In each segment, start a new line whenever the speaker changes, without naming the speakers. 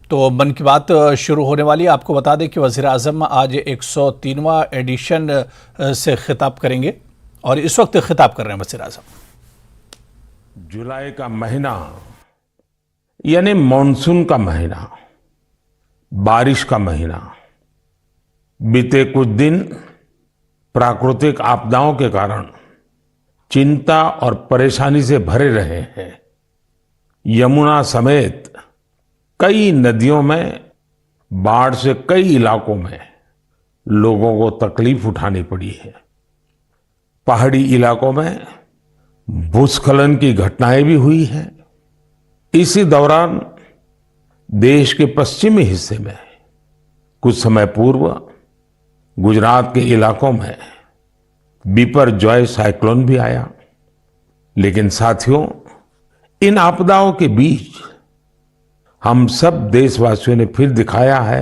तो मन की बात शुरू होने वाली है। आपको बता दें कि वज़ीर आज़म आज 103वां एडिशन से खिताब करेंगे और इस वक्त खिताब कर रहे हैं वज़ीर आज़म।
जुलाई का महीना यानी मॉनसून का महीना, बारिश का महीना। बीते कुछ दिन प्राकृतिक आपदाओं के कारण चिंता और परेशानी से भरे रहे हैं। यमुना समेत कई नदियों में बाढ़ से कई इलाकों में लोगों को तकलीफ उठानी पड़ी है। पहाड़ी इलाकों में भूस्खलन की घटनाएं भी हुई हैं। इसी दौरान देश के पश्चिमी हिस्से में कुछ समय पूर्व गुजरात के इलाकों में बिपरजॉय साइक्लोन भी आया। लेकिन साथियों, इन आपदाओं के बीच हम सब देशवासियों ने फिर दिखाया है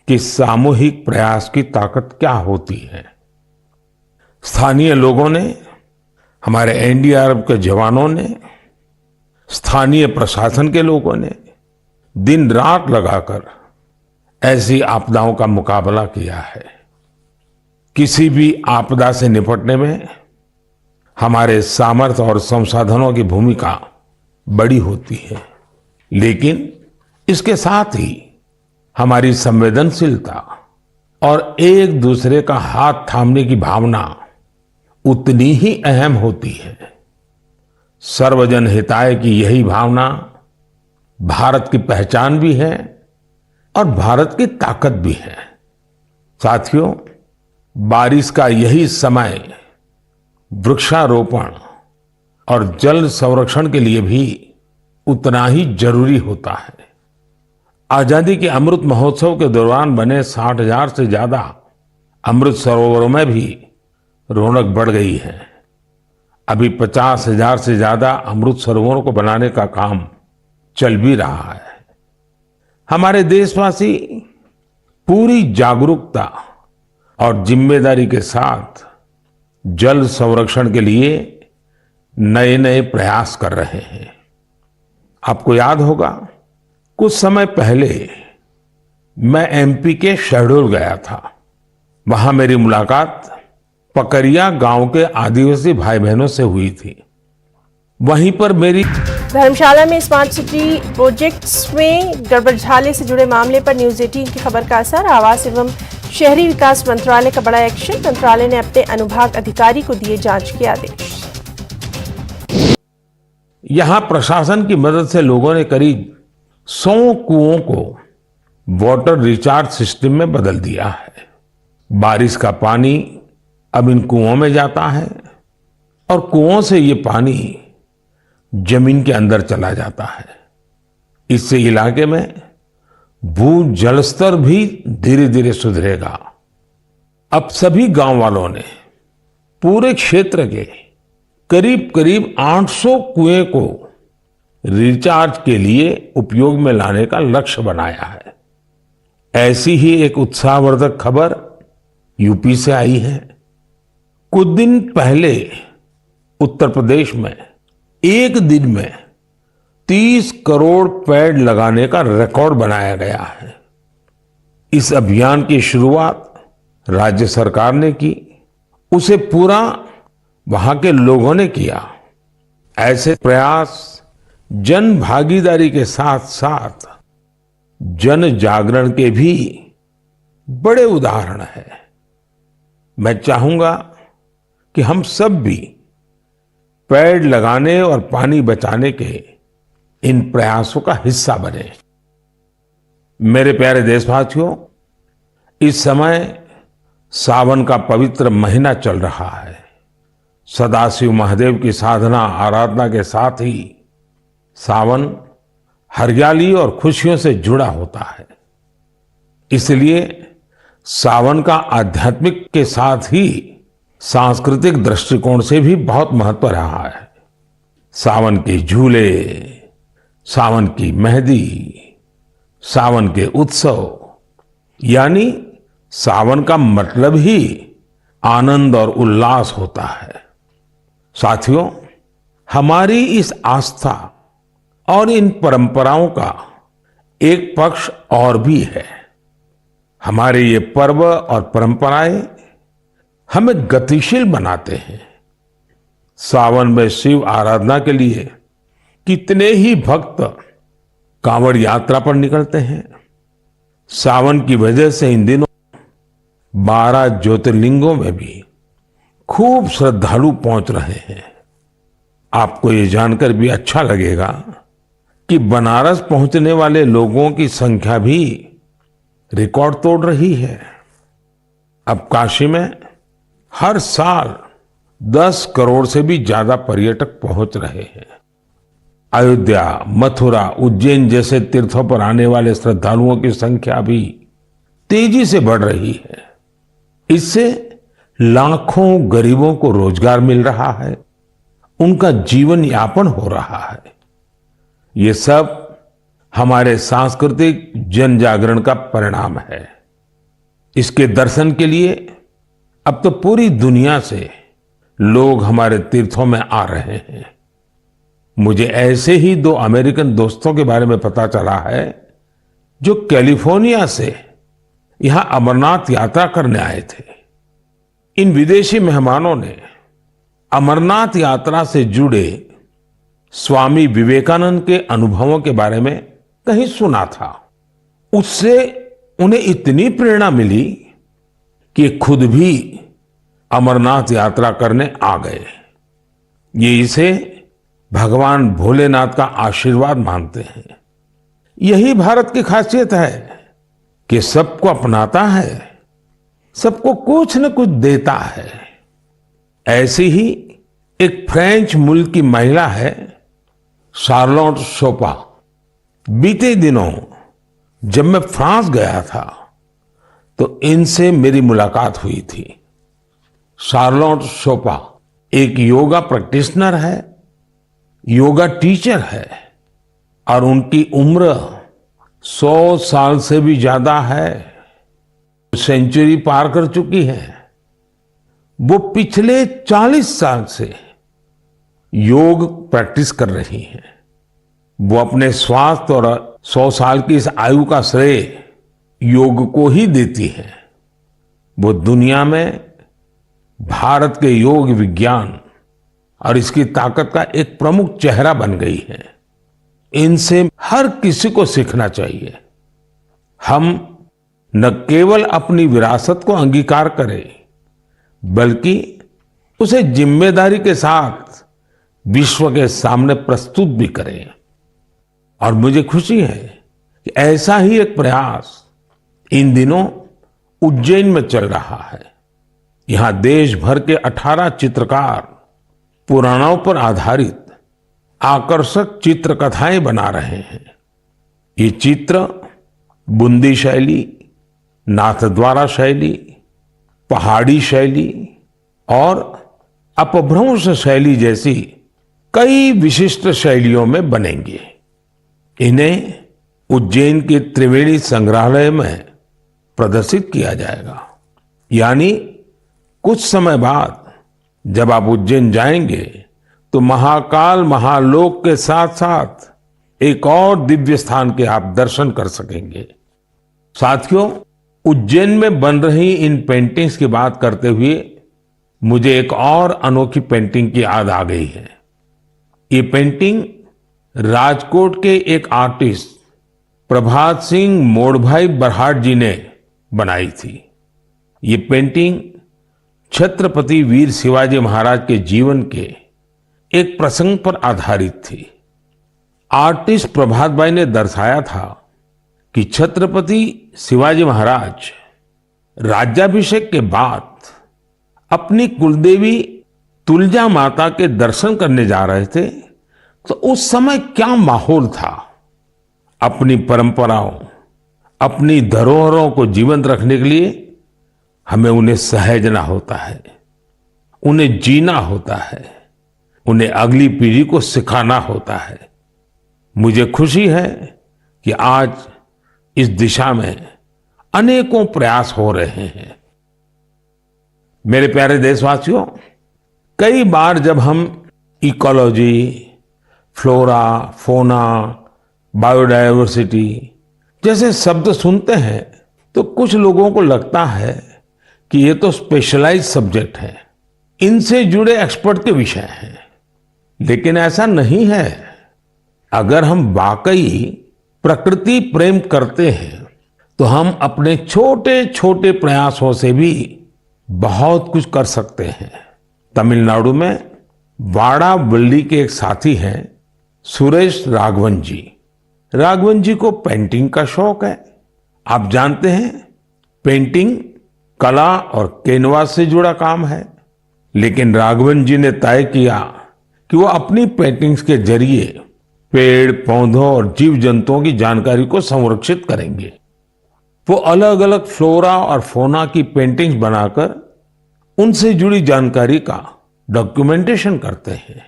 कि सामूहिक प्रयास की ताकत क्या होती है। स्थानीय लोगों ने, हमारे एनडीआरएफ के जवानों ने, स्थानीय प्रशासन के लोगों ने दिन रात लगाकर ऐसी आपदाओं का मुकाबला किया है। किसी भी आपदा से निपटने में हमारे सामर्थ्य और संसाधनों की भूमिका बड़ी होती है, लेकिन इसके साथ ही हमारी संवेदनशीलता और एक दूसरे का हाथ थामने की भावना उतनी ही अहम होती है। सर्वजन हिताय की यही भावना भारत की पहचान भी है और भारत की ताकत भी है। साथियों, बारिश का यही समय वृक्षारोपण और जल संरक्षण के लिए भी उतना ही जरूरी होता है। आजादी के अमृत महोत्सव के दौरान बने 60,000 से ज्यादा अमृत सरोवरों में भी रौनक बढ़ गई है। अभी 50,000 से ज्यादा अमृत सरोवरों को बनाने का काम चल भी रहा है। हमारे देशवासी पूरी जागरूकता और जिम्मेदारी के साथ जल संरक्षण के लिए नए नए प्रयास कर रहे हैं। आपको याद होगा, कुछ समय पहले मैं एमपी के शहडोल गया था। वहां मेरी मुलाकात पकरिया गांव के आदिवासी भाई बहनों से हुई थी। वहीं पर मेरी
धर्मशाला में स्मार्ट सिटी प्रोजेक्ट्स में गड़बड़झाले से जुड़े मामले पर न्यूज 18 की खबर का असर। आवास एवं शहरी विकास मंत्रालय का बड़ा एक्शन। मंत्रालय ने अपने अनुभाग अधिकारी को दिए जांच के आदेश।
यहां प्रशासन की मदद से लोगों ने करीब 100 कुओं को वाटर रिचार्ज सिस्टम में बदल दिया है। बारिश का पानी अब इन कुओं में जाता है और कुओं से ये पानी जमीन के अंदर चला जाता है। इससे इलाके में भू जलस्तर भी धीरे धीरे सुधरेगा। अब सभी गांव वालों ने पूरे क्षेत्र के करीब करीब 800 कुएं को रिचार्ज के लिए उपयोग में लाने का लक्ष्य बनाया है। ऐसी ही एक उत्साहवर्धक खबर यूपी से आई है। कुछ दिन पहले उत्तर प्रदेश में एक दिन में 30 करोड़ पेड़ लगाने का रिकॉर्ड बनाया गया है। इस अभियान की शुरुआत राज्य सरकार ने की, उसे पूरा वहां के लोगों ने किया। ऐसे प्रयास जन भागीदारी के साथ साथ जन जागरण के भी बड़े उदाहरण हैं। मैं चाहूंगा कि हम सब भी पेड़ लगाने और पानी बचाने के इन प्रयासों का हिस्सा बने। मेरे प्यारे देशवासियों, इस समय सावन का पवित्र महीना चल रहा है। सदाशिव महादेव की साधना आराधना के साथ ही सावन हरियाली और खुशियों से जुड़ा होता है। इसलिए सावन का आध्यात्मिक के साथ ही सांस्कृतिक दृष्टिकोण से भी बहुत महत्व रहा है। सावन के झूले, सावन की मेहंदी, सावन के उत्सव, यानी सावन का मतलब ही आनंद और उल्लास होता है। साथियों, हमारी इस आस्था और इन परंपराओं का एक पक्ष और भी है। हमारे ये पर्व और परंपराएं हमें गतिशील बनाते हैं। सावन में शिव आराधना के लिए कितने ही भक्त कांवड़ यात्रा पर निकलते हैं। सावन की वजह से इन दिनों 12 ज्योतिर्लिंगों में भी खूब श्रद्धालु पहुंच रहे हैं। आपको ये जानकर भी अच्छा लगेगा कि बनारस पहुंचने वाले लोगों की संख्या भी रिकॉर्ड तोड़ रही है। अब काशी में हर साल 10 करोड़ से भी ज्यादा पर्यटक पहुंच रहे हैं। अयोध्या, मथुरा, उज्जैन जैसे तीर्थों पर आने वाले श्रद्धालुओं की संख्या भी तेजी से बढ़ रही है। इससे लाखों गरीबों को रोजगार मिल रहा है, उनका जीवन यापन हो रहा है। ये सब हमारे सांस्कृतिक जन जागरण का परिणाम है। इसके दर्शन के लिए अब तो पूरी दुनिया से लोग हमारे तीर्थों में आ रहे हैं। मुझे ऐसे ही 2 अमेरिकन दोस्तों के बारे में पता चला है जो कैलिफोर्निया से यहां अमरनाथ यात्रा करने आए थे। इन विदेशी मेहमानों ने अमरनाथ यात्रा से जुड़े स्वामी विवेकानंद के अनुभवों के बारे में कहीं सुना था। उससे उन्हें इतनी प्रेरणा मिली कि खुद भी अमरनाथ यात्रा करने आ गए। ये इसे भगवान भोलेनाथ का आशीर्वाद मानते हैं। यही भारत की खासियत है कि सबको अपनाता है, सबको कुछ न कुछ देता है। ऐसी ही एक फ्रेंच मुल्क की महिला है शार्लोट शोपा। बीते दिनों जब मैं फ्रांस गया था तो इनसे मेरी मुलाकात हुई थी। शार्लोट शोपा एक योगा प्रैक्टिशनर है, योगा टीचर है और उनकी उम्र 100 साल से भी ज्यादा है। सेंचुरी पार कर चुकी है। वो पिछले 40 साल से योग प्रैक्टिस कर रही हैं। वो अपने स्वास्थ्य और 100 साल की इस आयु का श्रेय योग को ही देती है। वो दुनिया में भारत के योग विज्ञान और इसकी ताकत का एक प्रमुख चेहरा बन गई है। इनसे हर किसी को सीखना चाहिए। हम न केवल अपनी विरासत को अंगीकार करें बल्कि उसे जिम्मेदारी के साथ विश्व के सामने प्रस्तुत भी करें। और मुझे खुशी है कि ऐसा ही एक प्रयास इन दिनों उज्जैन में चल रहा है। यहां देश भर के 18 चित्रकार पुराणों पर आधारित आकर्षक चित्रकथाएं बना रहे हैं। ये चित्र बूंदी शैली, नाथद्वारा शैली, पहाड़ी शैली और अपभ्रंश शैली जैसी कई विशिष्ट शैलियों में बनेंगे। इन्हें उज्जैन के त्रिवेणी संग्रहालय में प्रदर्शित किया जाएगा। यानी कुछ समय बाद जब आप उज्जैन जाएंगे तो महाकाल महालोक के साथ साथ एक और दिव्य स्थान के आप दर्शन कर सकेंगे। साथियों, उज्जैन में बन रही इन पेंटिंग्स की बात करते हुए मुझे एक और अनोखी पेंटिंग की याद आ गई है। ये पेंटिंग राजकोट के एक आर्टिस्ट प्रभात सिंह मोड़भाई बरहाट जी ने बनाई थी। ये पेंटिंग छत्रपति वीर शिवाजी महाराज के जीवन के एक प्रसंग पर आधारित थी। आर्टिस्ट प्रभात भाई ने दर्शाया था कि छत्रपति शिवाजी महाराज राज्याभिषेक के बाद अपनी कुलदेवी तुलजा माता के दर्शन करने जा रहे थे तो उस समय क्या माहौल था। अपनी परंपराओं, अपनी धरोहरों को जीवंत रखने के लिए हमें उन्हें सहेजना होता है, उन्हें जीना होता है, उन्हें अगली पीढ़ी को सिखाना होता है। मुझे खुशी है कि आज इस दिशा में अनेकों प्रयास हो रहे हैं। मेरे प्यारे देशवासियों, कई बार जब हम इकोलॉजी, फ्लोरा, फोना, बायोडायवर्सिटी, जैसे शब्द सुनते हैं तो कुछ लोगों को लगता है कि ये तो स्पेशलाइज सब्जेक्ट है, इनसे जुड़े एक्सपर्ट के विषय हैं, लेकिन ऐसा नहीं है। अगर हम वाकई प्रकृति प्रेम करते हैं तो हम अपने छोटे छोटे प्रयासों से भी बहुत कुछ कर सकते हैं। तमिलनाडु में वाड़ावल्ली के एक साथी हैं सुरेश राघवन जी। राघवन जी को पेंटिंग का शौक है। आप जानते हैं, पेंटिंग कला और कैनवास से जुड़ा काम है, लेकिन राघवन जी ने तय किया कि वो अपनी पेंटिंग्स के जरिए पेड़ पौधों और जीव जंतुओं की जानकारी को संरक्षित करेंगे। वो अलग अलग फ्लोरा और फौना की पेंटिंग्स बनाकर उनसे जुड़ी जानकारी का डॉक्यूमेंटेशन करते हैं।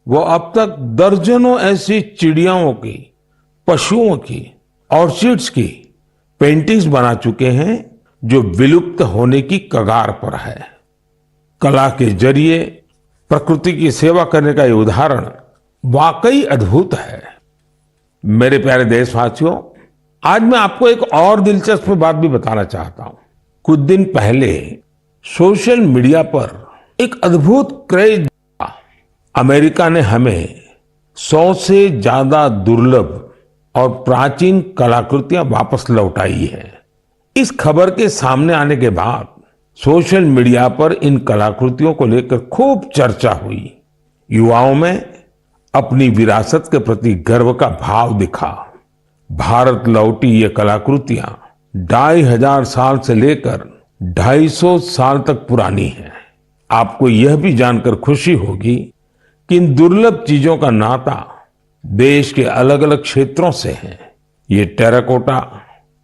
वो अब तक दर्जनों ऐसी चिड़ियाओं की, पशुओं की, ऑर्चिड्स की पेंटिंग्स बना चुके हैं जो विलुप्त होने की कगार पर है। कला के जरिए प्रकृति की सेवा करने का ये उदाहरण वाकई अद्भुत है। मेरे प्यारे देशवासियों, आज मैं आपको एक और दिलचस्प बात भी बताना चाहता हूं। कुछ दिन पहले सोशल मीडिया पर एक अद्भुत क्रेज था। अमेरिका ने हमें 100 से ज्यादा दुर्लभ और प्राचीन कलाकृतियां वापस लौटाई है। इस खबर के सामने आने के बाद सोशल मीडिया पर इन कलाकृतियों को लेकर खूब चर्चा हुई। युवाओं में अपनी विरासत के प्रति गर्व का भाव दिखा। भारत लौटी ये कलाकृतियां 2500 साल से लेकर 250 साल तक पुरानी हैं। आपको यह भी जानकर खुशी होगी कि इन दुर्लभ चीजों का नाता देश के अलग अलग क्षेत्रों से है। ये टेराकोटा,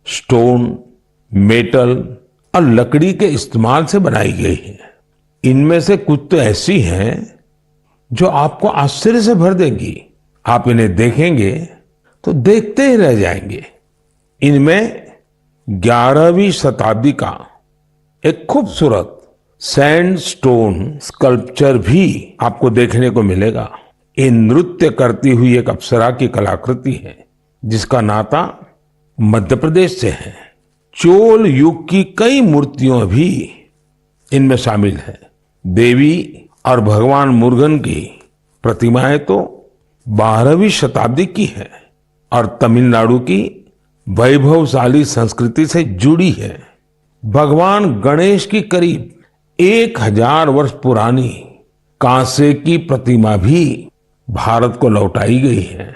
स्टोन, मेटल और लकड़ी के इस्तेमाल से बनाई गई है। इनमें से कुछ तो ऐसी हैं जो आपको आश्चर्य से भर देगी। आप इन्हें देखेंगे तो देखते ही रह जाएंगे। इनमें 11वीं शताब्दी का एक खूबसूरत सैंडस्टोन स्कल्पचर भी आपको देखने को मिलेगा। ये नृत्य करती हुई एक अप्सरा की कलाकृति है जिसका नाता मध्य प्रदेश से है। चोल युग की कई मूर्तियां भी इनमें शामिल है। देवी और भगवान मुरुगन की प्रतिमाएं तो 12वीं शताब्दी की है और तमिलनाडु की वैभवशाली संस्कृति से जुड़ी है। भगवान गणेश की करीब 1000 वर्ष पुरानी कांसे की प्रतिमा भी भारत को लौटाई गई है।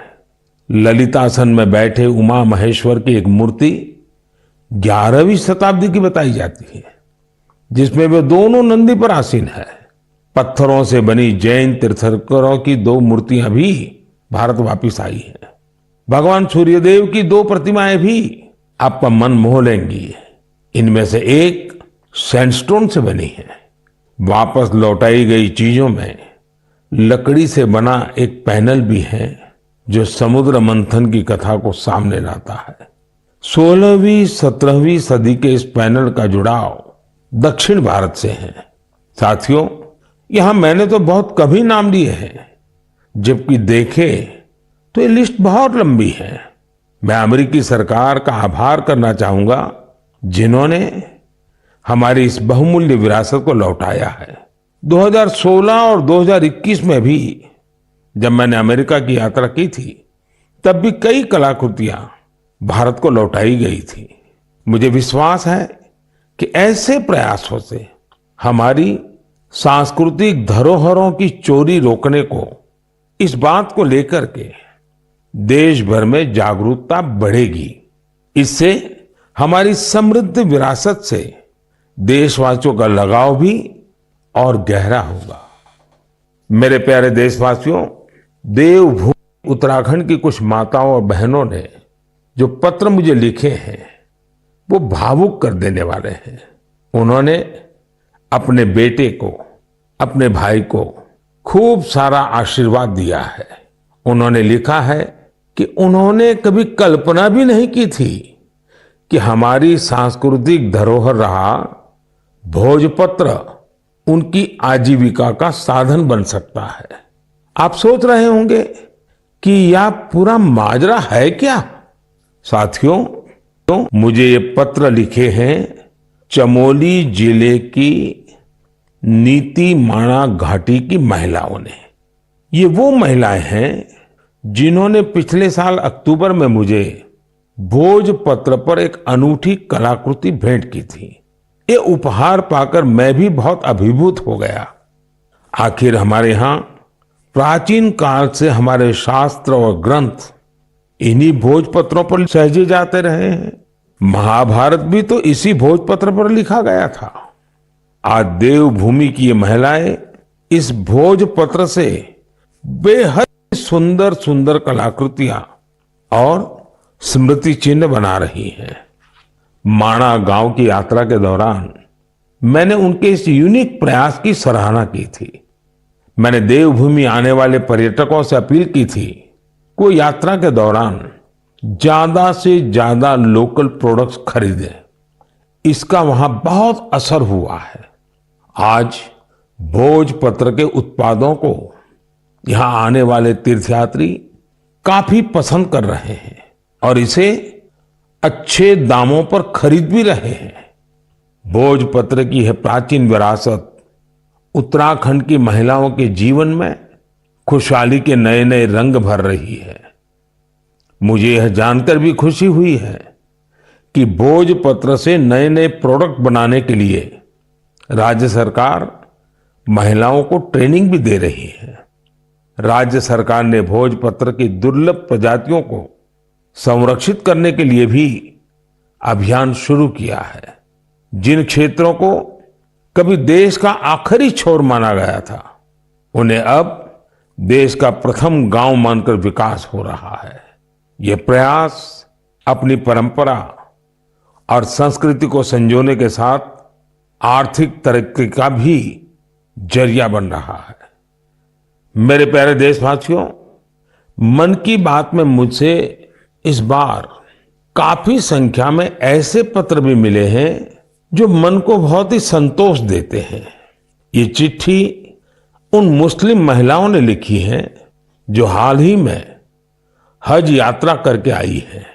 ललितासन में बैठे उमा महेश्वर की एक मूर्ति 11वीं शताब्दी की बताई जाती है, जिसमें वे दोनों नंदी पर आसीन है। पत्थरों से बनी जैन तीर्थंकरों की 2 मूर्तियां भी भारत वापिस आई है। भगवान सूर्यदेव की 2 प्रतिमाएं भी आपका मन मोह लेंगी। इनमें से एक सैंडस्टोन से बनी है। वापस लौटाई गई चीजों में लकड़ी से बना एक पैनल भी है जो समुद्र मंथन की कथा को सामने लाता है। 16वीं 17वीं सदी के इस पैनल का जुड़ाव दक्षिण भारत से है। साथियों, यहां मैंने तो बहुत कभी नाम लिए हैं, जबकि देखे तो ये लिस्ट बहुत लंबी है। मैं अमेरिकी सरकार का आभार करना चाहूंगा जिन्होंने हमारी इस बहुमूल्य विरासत को लौटाया है। 2016 और 2021 में भी जब मैंने अमेरिका की यात्रा की थी, तब भी कई कलाकृतियां भारत को लौटाई गई थी। मुझे विश्वास है कि ऐसे प्रयासों से हमारी सांस्कृतिक धरोहरों की चोरी रोकने को, इस बात को लेकर के देश भर में जागरूकता बढ़ेगी। इससे हमारी समृद्ध विरासत से देशवासियों का लगाव भी और गहरा होगा। मेरे प्यारे देशवासियों, देवभूमि उत्तराखंड की कुछ माताओं और बहनों ने जो पत्र मुझे लिखे हैं वो भावुक कर देने वाले हैं। उन्होंने अपने बेटे को, अपने भाई को खूब सारा आशीर्वाद दिया है। उन्होंने लिखा है कि उन्होंने कभी कल्पना भी नहीं की थी कि हमारी सांस्कृतिक धरोहर रहा भोजपत्र उनकी आजीविका का साधन बन सकता है। आप सोच रहे होंगे कि यह पूरा माजरा है क्या? साथियों, तो मुझे ये पत्र लिखे हैं चमोली जिले की नीति माणा घाटी की महिलाओं ने। ये वो महिलाएं हैं जिन्होंने पिछले साल अक्टूबर में मुझे भोजपत्र पर एक अनूठी कलाकृति भेंट की थी। ये उपहार पाकर मैं भी बहुत अभिभूत हो गया। आखिर हमारे यहाँ प्राचीन काल से हमारे शास्त्र और ग्रंथ इन्हीं भोजपत्रों पर सहेजे जाते रहे हैं। महाभारत भी तो इसी भोजपत्र पर लिखा गया था। आज देवभूमि की ये महिलाएं इस भोजपत्र से बेहद सुंदर सुंदर कलाकृतियां और स्मृति चिन्ह बना रही हैं। माणा गांव की यात्रा के दौरान मैंने उनके इस यूनिक प्रयास की सराहना की थी। मैंने देवभूमि आने वाले पर्यटकों से अपील की थी कि वो यात्रा के दौरान ज्यादा से ज्यादा लोकल प्रोडक्ट्स खरीदें। इसका वहां बहुत असर हुआ है। आज भोजपत्र के उत्पादों को यहां आने वाले तीर्थयात्री काफी पसंद कर रहे हैं और इसे अच्छे दामों पर खरीद भी रहे हैं। भोजपत्र की यह प्राचीन विरासत उत्तराखंड की महिलाओं के जीवन में खुशहाली के नए नए रंग भर रही है। मुझे यह जानकर भी खुशी हुई है कि भोजपत्र से नए नए प्रोडक्ट बनाने के लिए राज्य सरकार महिलाओं को ट्रेनिंग भी दे रही है। राज्य सरकार ने भोजपत्र की दुर्लभ प्रजातियों को संरक्षित करने के लिए भी अभियान शुरू किया है। जिन क्षेत्रों को कभी देश का आखिरी छोर माना गया था, उन्हें अब देश का प्रथम गांव मानकर विकास हो रहा है। ये प्रयास अपनी परंपरा और संस्कृति को संजोने के साथ आर्थिक तरक्की का भी जरिया बन रहा है। मेरे प्यारे देशवासियों, मन की बात में मुझसे इस बार काफी संख्या में ऐसे पत्र भी मिले हैं जो मन को बहुत ही संतोष देते हैं। ये चिट्ठी उन मुस्लिम महिलाओं ने लिखी है जो हाल ही में हज यात्रा करके आई है।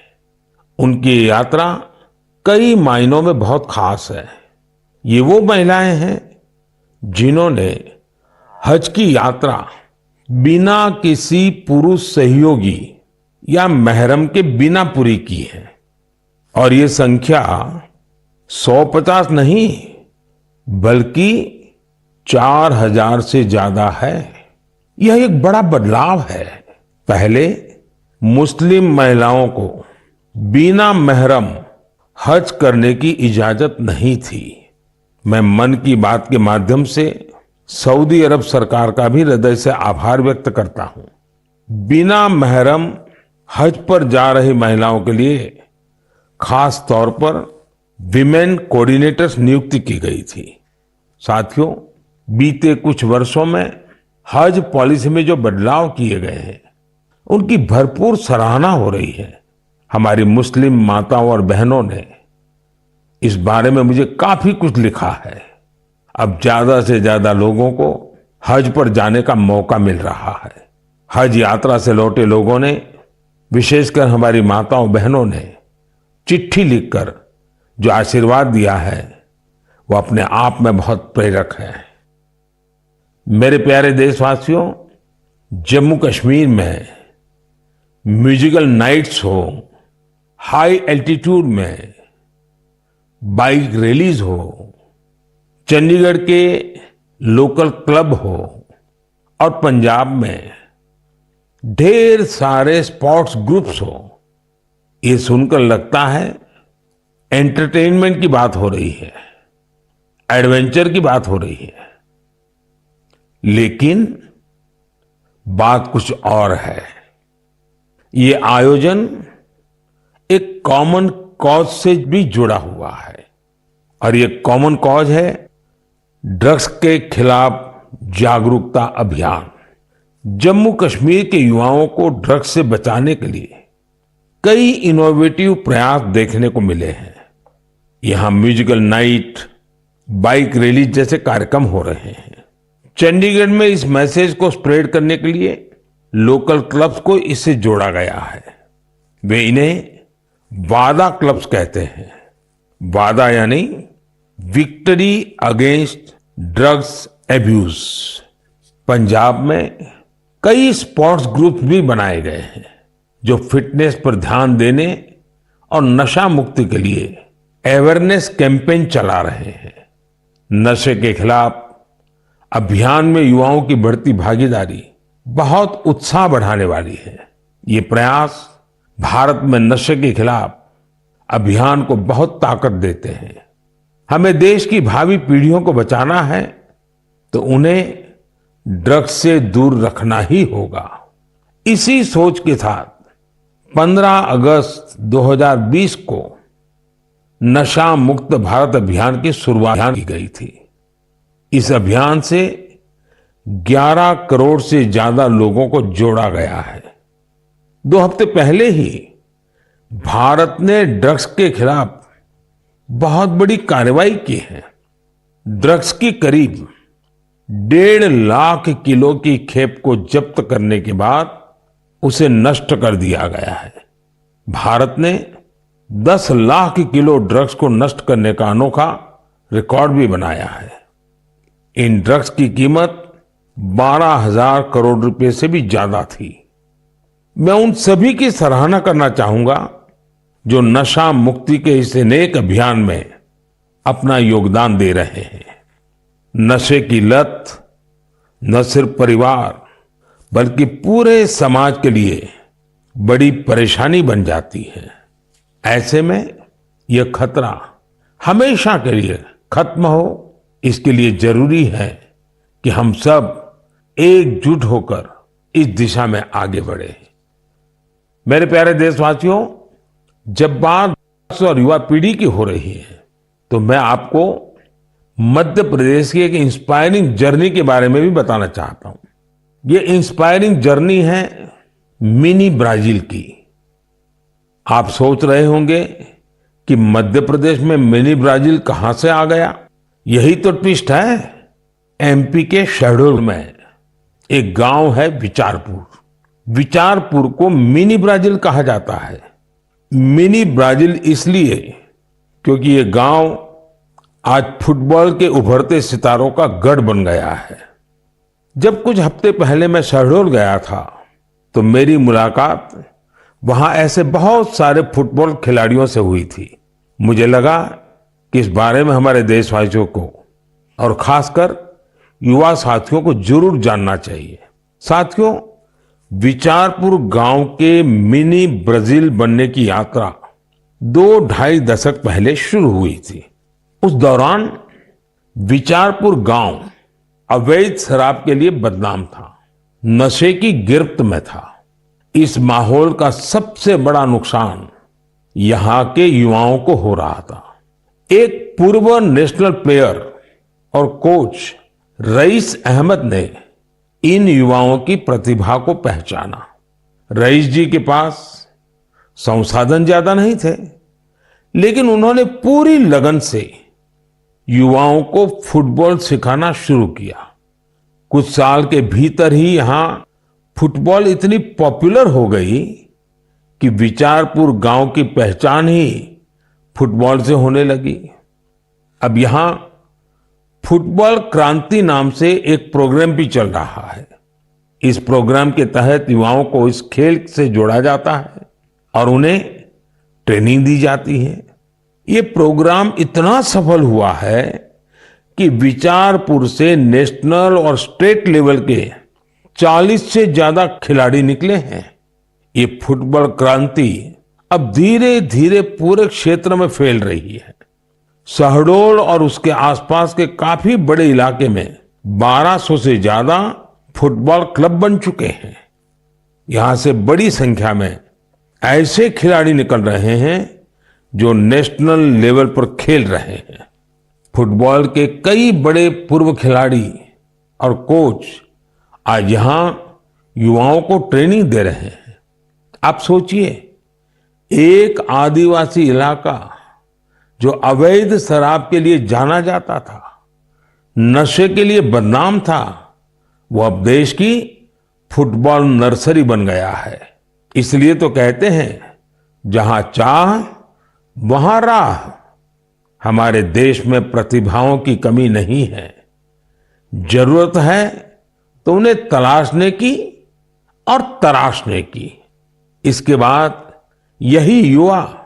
उनकी ये यात्रा कई मायनों में बहुत खास है। ये वो महिलाएं हैं जिन्होंने हज की यात्रा बिना किसी पुरुष सहयोगी या महरम के बिना पूरी की है और ये संख्या 150 नहीं बल्कि 4000 से ज्यादा है। यह एक बड़ा बदलाव है। पहले मुस्लिम महिलाओं को बिना महरम हज करने की इजाजत नहीं थी। मैं मन की बात के माध्यम से सऊदी अरब सरकार का भी हृदय से आभार व्यक्त करता हूं। बिना महरम हज पर जा रही महिलाओं के लिए खास तौर पर विमेन कोऑर्डिनेटर्स नियुक्ति की गई थी। साथियों, बीते कुछ वर्षों में हज पॉलिसी में जो बदलाव किए गए हैं उनकी भरपूर सराहना हो रही है। हमारी मुस्लिम माताओं और बहनों ने इस बारे में मुझे काफी कुछ लिखा है। अब ज्यादा से ज्यादा लोगों को हज पर जाने का मौका मिल रहा है। हज यात्रा से लौटे लोगों ने, विशेषकर हमारी माताओं बहनों ने चिट्ठी लिखकर जो आशीर्वाद दिया है वो अपने आप में बहुत प्रेरक है। मेरे प्यारे देशवासियों, जम्मू कश्मीर में म्यूजिकल नाइट्स हो, हाई एल्टीट्यूड में बाइक रैलीज हो, चंडीगढ़ के लोकल क्लब हो और पंजाब में ढेर सारे स्पोर्ट्स ग्रुप्स हो, ये सुनकर लगता है एंटरटेनमेंट की बात हो रही है, एडवेंचर की बात हो रही है। लेकिन बात कुछ और है। ये आयोजन एक कॉमन कॉज से भी जुड़ा हुआ है और ये कॉमन कॉज है ड्रग्स के खिलाफ जागरूकता अभियान। जम्मू कश्मीर के युवाओं को ड्रग्स से बचाने के लिए कई इनोवेटिव प्रयास देखने को मिले हैं। यहां म्यूजिकल नाइट, बाइक रैली जैसे कार्यक्रम हो रहे हैं। चंडीगढ़ में इस मैसेज को स्प्रेड करने के लिए लोकल क्लब्स को इससे जोड़ा गया है। वे इन्हें वादा क्लब्स कहते हैं। वादा यानी victory against drugs abuse. Punjab में कई स्पोर्ट्स ग्रुप्स भी बनाए गए हैं जो फिटनेस पर ध्यान देने और नशा मुक्ति के लिए अवेयरनेस कैंपेन चला रहे हैं। नशे के खिलाफ अभियान में युवाओं की बढ़ती भागीदारी बहुत उत्साह बढ़ाने वाली है। ये प्रयास भारत में नशे के खिलाफ अभियान को बहुत ताकत देते हैं। हमें देश की भावी पीढ़ियों को बचाना है तो उन्हें ड्रग्स से दूर रखना ही होगा। इसी सोच के साथ 15 अगस्त 2020 को नशा मुक्त भारत अभियान की शुरुआत की गई थी। इस अभियान से 11 करोड़ से ज्यादा लोगों को जोड़ा गया है। 2 हफ्ते पहले ही भारत ने ड्रग्स के खिलाफ बहुत बड़ी कार्रवाई की है। ड्रग्स की करीब 1.5 लाख किलो की खेप को जब्त करने के बाद उसे नष्ट कर दिया गया है। भारत ने 10 लाख किलो ड्रग्स को नष्ट करने का अनोखा रिकॉर्ड भी बनाया है। इन ड्रग्स की कीमत 12,000 करोड़ रुपए से भी ज्यादा थी। मैं उन सभी की सराहना करना चाहूंगा जो नशा मुक्ति के इस नेक अभियान में अपना योगदान दे रहे हैं। नशे की लत न सिर्फ परिवार बल्कि पूरे समाज के लिए बड़ी परेशानी बन जाती है। ऐसे में यह खतरा हमेशा के लिए खत्म हो, इसके लिए जरूरी है कि हम सब एकजुट होकर इस दिशा में आगे बढ़े। मेरे प्यारे देशवासियों, जब बात और युवा पीढ़ी की हो रही है तो मैं आपको मध्य प्रदेश की एक इंस्पायरिंग जर्नी के बारे में भी बताना चाहता हूं। ये इंस्पायरिंग जर्नी है मिनी ब्राजील की। आप सोच रहे होंगे कि मध्य प्रदेश में मिनी ब्राजील कहां से आ गया। यही तो ट्विस्ट है। एमपी के शहडोल में एक गांव है विचारपुर। विचारपुर को मिनी ब्राजील कहा जाता है। मिनी ब्राजील इसलिए क्योंकि ये गांव आज फुटबॉल के उभरते सितारों का गढ़ बन गया है। जब कुछ हफ्ते पहले मैं शहडोल गया था तो मेरी मुलाकात वहां ऐसे बहुत सारे फुटबॉल खिलाड़ियों से हुई थी। मुझे लगा कि इस बारे में हमारे देशवासियों को और खासकर युवा साथियों को जरूर जानना चाहिए। साथियों, विचारपुर गांव के मिनी ब्राजील बनने की यात्रा 2-2.5 दशक पहले शुरू हुई थी। उस दौरान विचारपुर गांव अवैध शराब के लिए बदनाम था, नशे की गिरफ्त में था। इस माहौल का सबसे बड़ा नुकसान यहां के युवाओं को हो रहा था। एक पूर्व नेशनल प्लेयर और कोच रईस अहमद ने इन युवाओं की प्रतिभा को पहचाना। रईस जी के पास संसाधन ज्यादा नहीं थे, लेकिन उन्होंने पूरी लगन से युवाओं को फुटबॉल सिखाना शुरू किया। कुछ साल के भीतर ही यहां फुटबॉल इतनी पॉपुलर हो गई कि विचारपुर गांव की पहचान ही फुटबॉल से होने लगी। अब यहां फुटबॉल क्रांति नाम से एक प्रोग्राम भी चल रहा है। इस प्रोग्राम के तहत युवाओं को इस खेल से जोड़ा जाता है और उन्हें ट्रेनिंग दी जाती है। ये प्रोग्राम इतना सफल हुआ है कि विचारपुर से नेशनल और स्टेट लेवल के 40 से ज्यादा खिलाड़ी निकले हैं। ये फुटबॉल क्रांति अब धीरे धीरे पूरे क्षेत्र में फैल रही है। शहडोल और उसके आसपास के काफी बड़े इलाके में 1200 से ज्यादा फुटबॉल क्लब बन चुके हैं। यहां से बड़ी संख्या में ऐसे खिलाड़ी निकल रहे हैं जो नेशनल लेवल पर खेल रहे हैं। फुटबॉल के कई बड़े पूर्व खिलाड़ी और कोच आज यहां युवाओं को ट्रेनिंग दे रहे हैं। आप सोचिए, एक आदिवासी इलाका जो अवैध शराब के लिए जाना जाता था, नशे के लिए बदनाम था, वो अब देश की फुटबॉल नर्सरी बन गया है। इसलिए तो कहते हैं जहां चाह वहां राह। हमारे देश में प्रतिभाओं की कमी नहीं है। जरूरत है तो उन्हें तलाशने की और तराशने की। इसके बाद यही युवा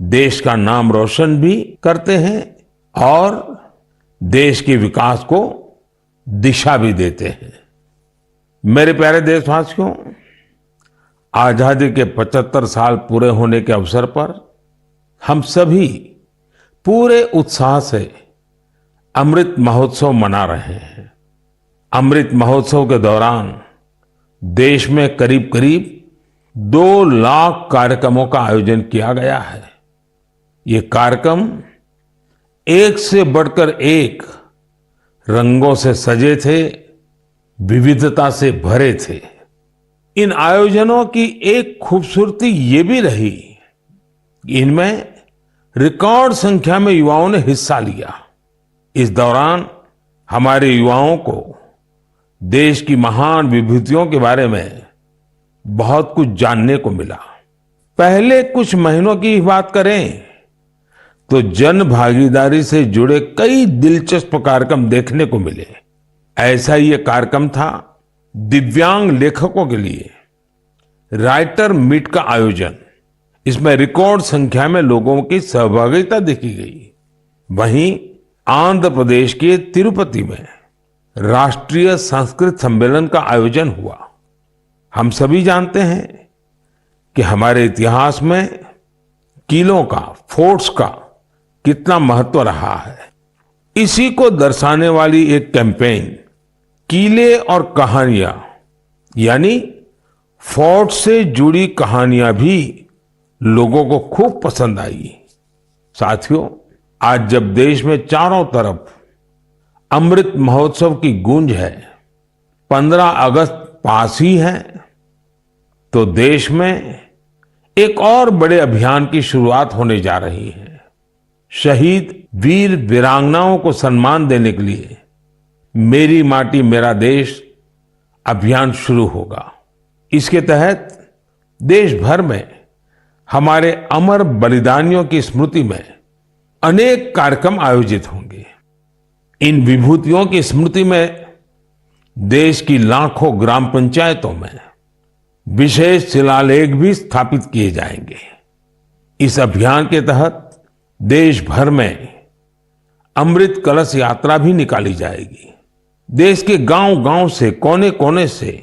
देश का नाम रोशन भी करते हैं और देश के विकास को दिशा भी देते हैं। मेरे प्यारे देशवासियों, आजादी के 75 साल पूरे होने के अवसर पर हम सभी पूरे उत्साह से अमृत महोत्सव मना रहे हैं। अमृत महोत्सव के दौरान देश में करीब करीब 2 लाख कार्यक्रमों का आयोजन किया गया है। ये कार्यक्रम एक से बढ़कर एक रंगों से सजे थे, विविधता से भरे थे। इन आयोजनों की एक खूबसूरती ये भी रही कि इनमें रिकॉर्ड संख्या में युवाओं ने हिस्सा लिया। इस दौरान हमारे युवाओं को देश की महान विभूतियों के बारे में बहुत कुछ जानने को मिला। पहले कुछ महीनों की बात करें तो जन भागीदारी से जुड़े कई दिलचस्प कार्यक्रम देखने को मिले। ऐसा ही एक कार्यक्रम था दिव्यांग लेखकों के लिए राइटर मीट का आयोजन। इसमें रिकॉर्ड संख्या में लोगों की सहभागिता देखी गई। वहीं आंध्र प्रदेश के तिरुपति में राष्ट्रीय संस्कृत सम्मेलन का आयोजन हुआ। हम सभी जानते हैं कि हमारे इतिहास में किलों का, फोर्ट्स का कितना महत्व रहा है। इसी को दर्शाने वाली एक कैंपेन किले और कहानियां यानी फोर्ट से जुड़ी कहानियां भी लोगों को खूब पसंद आई। साथियों, आज जब देश में चारों तरफ अमृत महोत्सव की गूंज है, 15 अगस्त पास ही है, तो देश में एक और बड़े अभियान की शुरुआत होने जा रही है। शहीद वीर वीरांगनाओं को सम्मान देने के लिए मेरी माटी मेरा देश अभियान शुरू होगा। इसके तहत देश भर में हमारे अमर बलिदानियों की स्मृति में अनेक कार्यक्रम आयोजित होंगे। इन विभूतियों की स्मृति में देश की लाखों ग्राम पंचायतों में विशेष शिलालेख भी स्थापित किए जाएंगे। इस अभियान के तहत देश भर में अमृत कलश यात्रा भी निकाली जाएगी। देश के गांव-गांव से, कोने-कोने से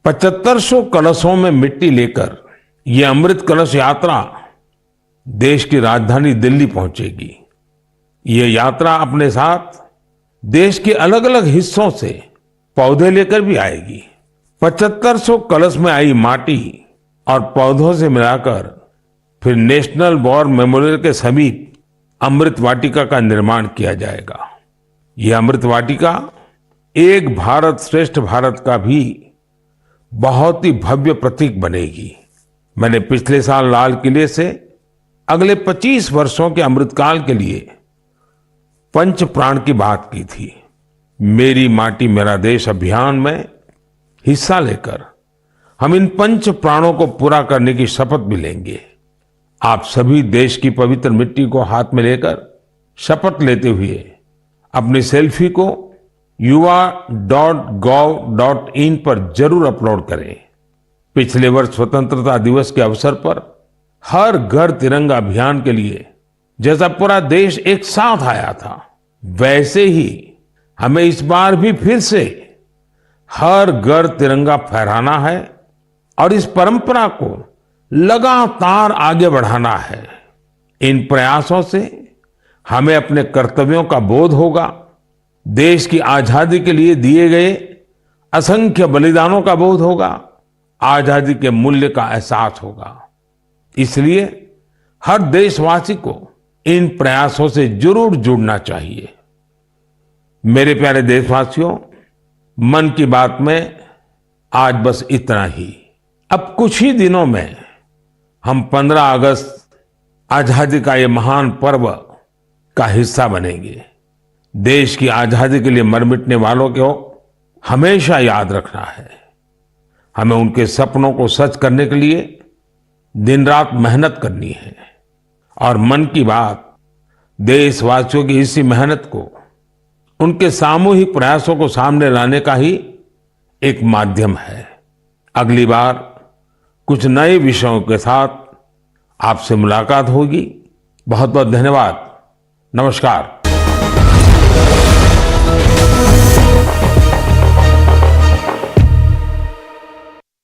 7500 कलशों में मिट्टी लेकर ये अमृत कलश यात्रा देश की राजधानी दिल्ली पहुंचेगी। ये यात्रा अपने साथ देश के अलग अलग हिस्सों से पौधे लेकर भी आएगी। 7500 कलश में आई माटी और पौधों से मिलाकर फिर नेशनल वॉर मेमोरियल के समीप अमृत वाटिका का निर्माण किया जाएगा। यह अमृत वाटिका एक भारत श्रेष्ठ भारत का भी बहुत ही भव्य प्रतीक बनेगी। मैंने पिछले साल लाल किले से अगले 25 वर्षों के अमृतकाल के लिए पंच प्राण की बात की थी। मेरी माटी मेरा देश अभियान में हिस्सा लेकर हम इन पंच प्राणों को पूरा करने की शपथ भी लेंगे। आप सभी देश की पवित्र मिट्टी को हाथ में लेकर शपथ लेते हुए अपनी सेल्फी को yuva.gov.in पर जरूर अपलोड करें। पिछले वर्ष स्वतंत्रता दिवस के अवसर पर हर घर तिरंगा अभियान के लिए जैसा पूरा देश एक साथ आया था, वैसे ही हमें इस बार भी फिर से हर घर तिरंगा फहराना है और इस परंपरा को लगातार आगे बढ़ाना है। इन प्रयासों से हमें अपने कर्तव्यों का बोध होगा, देश की आजादी के लिए दिए गए असंख्य बलिदानों का बोध होगा, आजादी के मूल्य का एहसास होगा। इसलिए हर देशवासी को इन प्रयासों से जरूर जुड़ना चाहिए। मेरे प्यारे देशवासियों, मन की बात में आज बस इतना ही। अब कुछ ही दिनों में हम 15 अगस्त आजादी का ये महान पर्व का हिस्सा बनेंगे। देश की आजादी के लिए मर मिटने वालों को हमेशा याद रखना है। हमें उनके सपनों को सच करने के लिए दिन रात मेहनत करनी है और मन की बात देशवासियों की इसी मेहनत को, उनके सामूहिक प्रयासों को सामने लाने का ही एक माध्यम है। अगली बार कुछ नए विषयों के साथ आपसे मुलाकात होगी। बहुत बहुत धन्यवाद। नमस्कार।